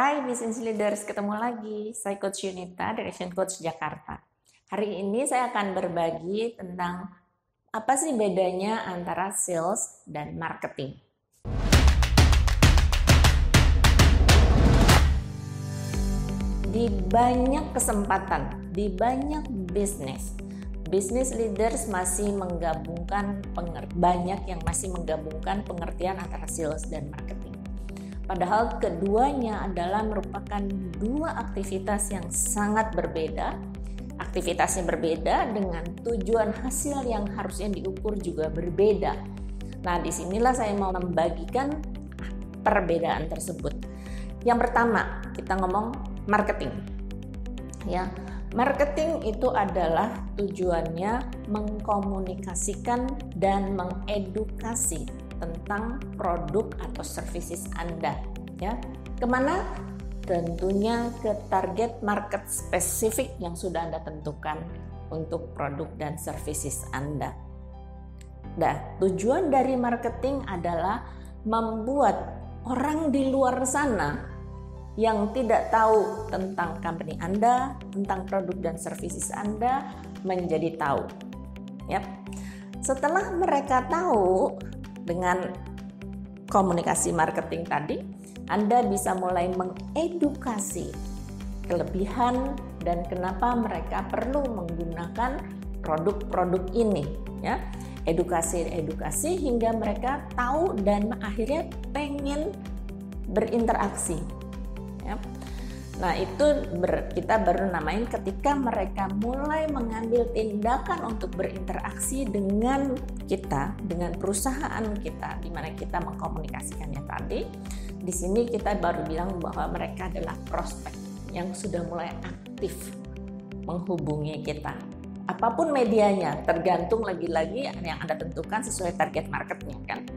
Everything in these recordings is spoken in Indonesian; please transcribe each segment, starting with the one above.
Hai Business Leaders, ketemu lagi. Saya Coach Yunita dari Action Coach Jakarta. Hari ini saya akan berbagi tentang apa sih bedanya antara sales dan marketing. Di banyak kesempatan, di banyak bisnis, business leaders masih menggabungkan banyak yang masih menggabungkan pengertian antara sales dan marketing. Padahal keduanya adalah merupakan dua aktivitas yang sangat berbeda. Aktivitasnya berbeda dengan tujuan hasil yang harusnya diukur juga berbeda. Nah, disinilah saya mau membagikan perbedaan tersebut. Yang pertama, kita ngomong marketing. Ya, marketing itu adalah tujuannya mengkomunikasikan dan mengedukasi tentang produk atau services Anda, ya. Kemana? Tentunya ke target market spesifik yang sudah Anda tentukan untuk produk dan services Anda. Nah, tujuan dari marketing adalah membuat orang di luar sana yang tidak tahu tentang company Anda, tentang produk dan services Anda menjadi tahu. Yap. Setelah mereka tahu, dengan komunikasi marketing tadi, Anda bisa mulai mengedukasi kelebihan dan kenapa mereka perlu menggunakan produk-produk ini, ya. Edukasi hingga mereka tahu dan akhirnya pengen berinteraksi, ya. Nah, itu kita baru namain ketika mereka mulai mengambil tindakan untuk berinteraksi dengan kita, dengan perusahaan kita, di mana kita mengkomunikasikannya tadi. Di sini kita baru bilang bahwa mereka adalah prospek yang sudah mulai aktif menghubungi kita. Apapun medianya, tergantung lagi-lagi yang Anda tentukan sesuai target marketnya, kan.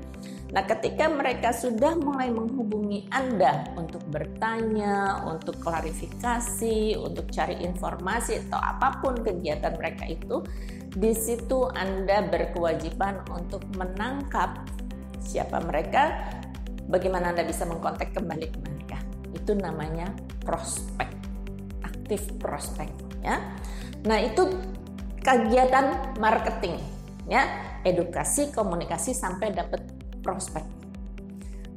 Nah, ketika mereka sudah mulai menghubungi Anda untuk bertanya, untuk klarifikasi, untuk cari informasi atau apapun kegiatan mereka itu, di situ Anda berkewajiban untuk menangkap siapa mereka, bagaimana Anda bisa mengkontak kembali ke mereka. Itu namanya prospek, aktif prospek, ya. Nah, itu kegiatan marketing, ya, edukasi, komunikasi sampai dapat prospek.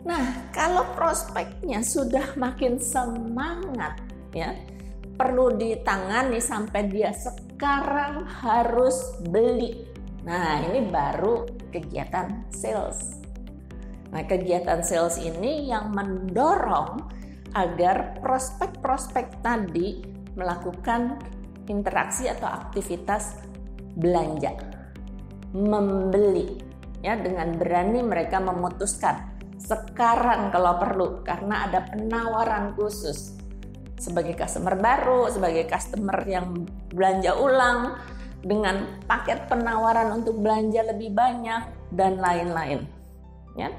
Nah, kalau prospeknya sudah makin semangat, ya, perlu ditangani sampai dia sekarang harus beli. Nah, ini baru kegiatan sales. Nah, kegiatan sales ini yang mendorong agar prospek-prospek tadi melakukan interaksi atau aktivitas belanja, membeli. Ya, dengan berani mereka memutuskan sekarang kalau perlu karena ada penawaran khusus sebagai customer baru, sebagai customer yang belanja ulang dengan paket penawaran untuk belanja lebih banyak dan lain-lain, ya.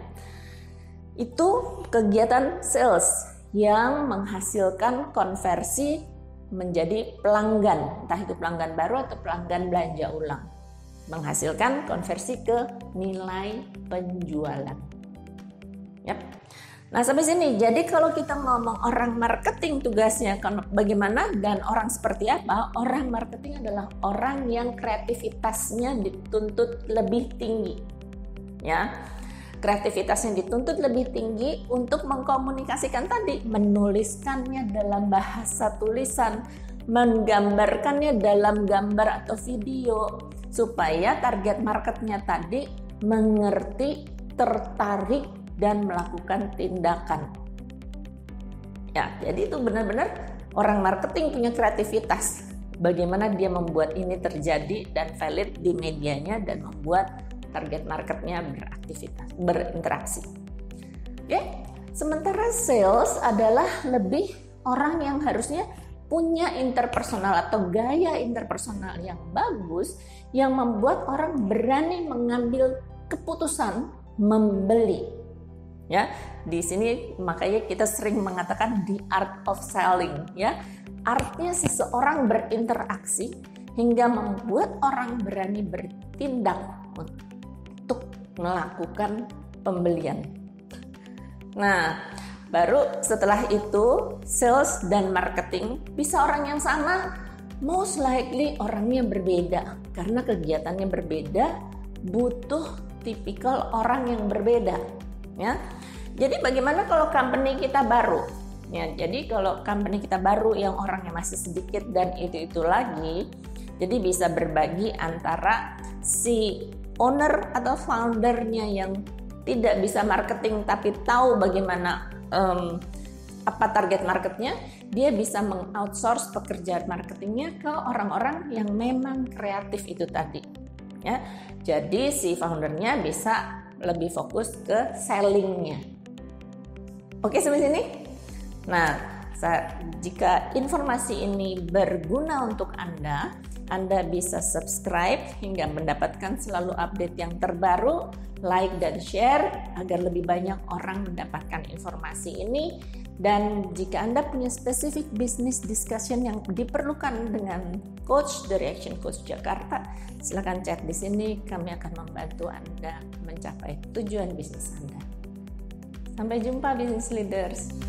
Itu kegiatan sales yang menghasilkan konversi menjadi pelanggan, entah itu pelanggan baru atau pelanggan belanja ulang, menghasilkan konversi ke nilai penjualan. Yap. Nah, sampai sini. Jadi kalau kita ngomong orang marketing tugasnya bagaimana dan orang seperti apa? Orang marketing adalah orang yang kreativitasnya dituntut lebih tinggi. Ya. Kreativitasnya dituntut lebih tinggi untuk mengkomunikasikan tadi, menuliskannya dalam bahasa tulisan, menggambarkannya dalam gambar atau video, supaya target marketnya tadi mengerti, tertarik, dan melakukan tindakan. Ya, jadi itu benar-benar orang marketing punya kreativitas. Bagaimana dia membuat ini terjadi dan valid di medianya dan membuat target marketnya beraktivitas, berinteraksi. Oke, sementara sales adalah lebih orang yang harusnya punya interpersonal atau gaya interpersonal yang bagus yang membuat orang berani mengambil keputusan membeli. Ya, di sini makanya kita sering mengatakan the art of selling, ya. Artinya seseorang berinteraksi hingga membuat orang berani bertindak untuk melakukan pembelian. Nah, baru setelah itu sales dan marketing bisa orang yang sama, most likely orangnya berbeda karena kegiatannya berbeda, butuh tipikal orang yang berbeda, ya. Jadi bagaimana kalau company kita baru? Ya, jadi kalau company kita baru yang orangnya masih sedikit dan itu lagi, jadi bisa berbagi antara si owner atau foundernya yang tidak bisa marketing tapi tahu bagaimana apa target marketnya, dia bisa meng-outsource pekerjaan marketingnya ke orang-orang yang memang kreatif itu tadi. Ya, jadi si foundernya bisa lebih fokus ke sellingnya. Oke, sampai sini. Nah, jika informasi ini berguna untuk Anda bisa subscribe hingga mendapatkan selalu update yang terbaru, like dan share agar lebih banyak orang mendapatkan informasi ini. Dan jika Anda punya spesifik business discussion yang diperlukan dengan coach dari Action Coach Jakarta, silakan chat di sini, kami akan membantu Anda mencapai tujuan bisnis Anda. Sampai jumpa business leaders.